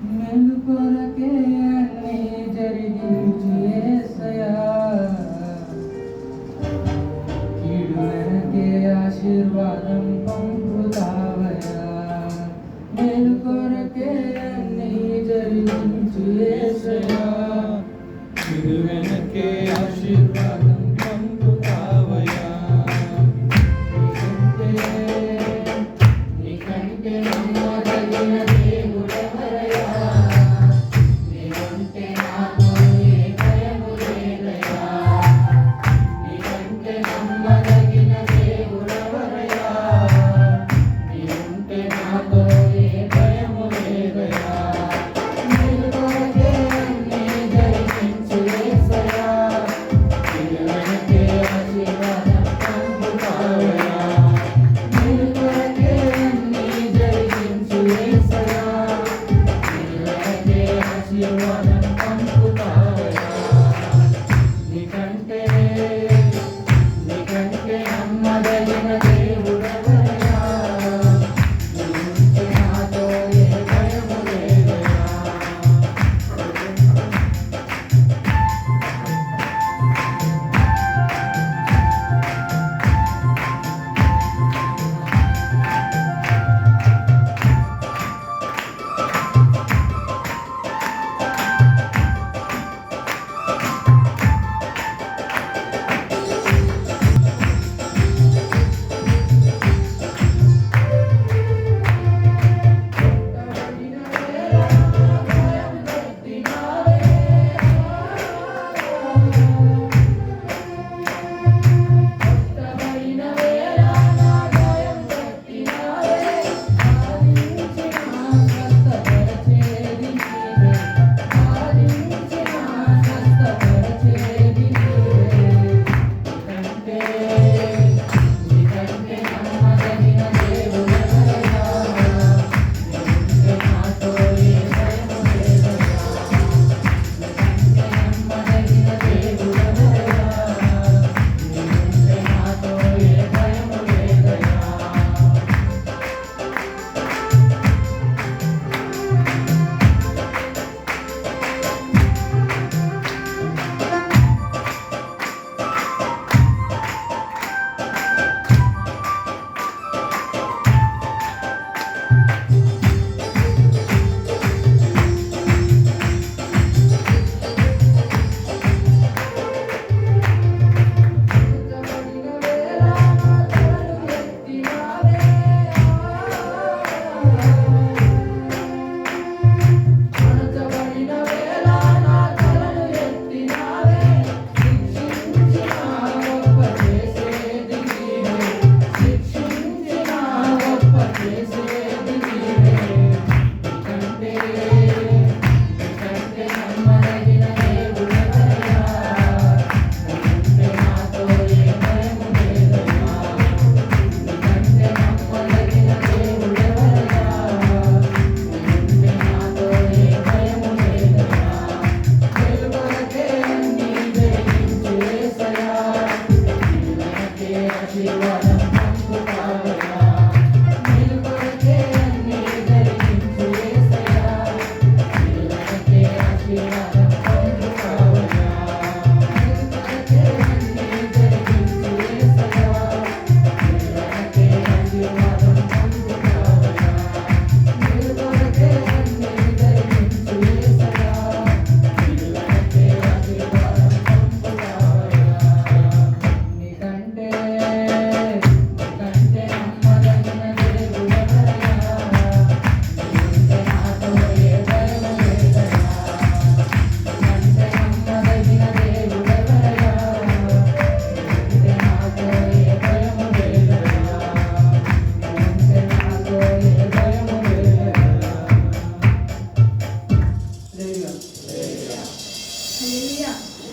మేలు కొరకే అన్నీ జరిగించు యేసయ్యా, కీడు వెనకే ఆశీర్వాదం పంపుతావయ్యా. మేలు కొరకే అన్నీ జరిగించు యేసయ్యా, కీడు వెనకే ఆశీర్వాదం పంపుతావయ్యా. నీకంటే నమ్మదగిన దేవుడెవరయ్యా, నీవంటే నాకు ఏ భయము లేదయ్యా. నీకంటే నమ్మదగిన దేవుడెవరయ్యా, నీవంటే నాకు ఏ భయము లేదయ్యా. మేలు కొరకే అన్నీ జరిగించు యేసయ్యా, కీడు వెనకే ఆశీర్వాదం పంపుతావయ్యా. మేలు కొరకే అన్నీ జరిగించు యేసయ్యా, కీడు వెనకే ఆశీర్వాదం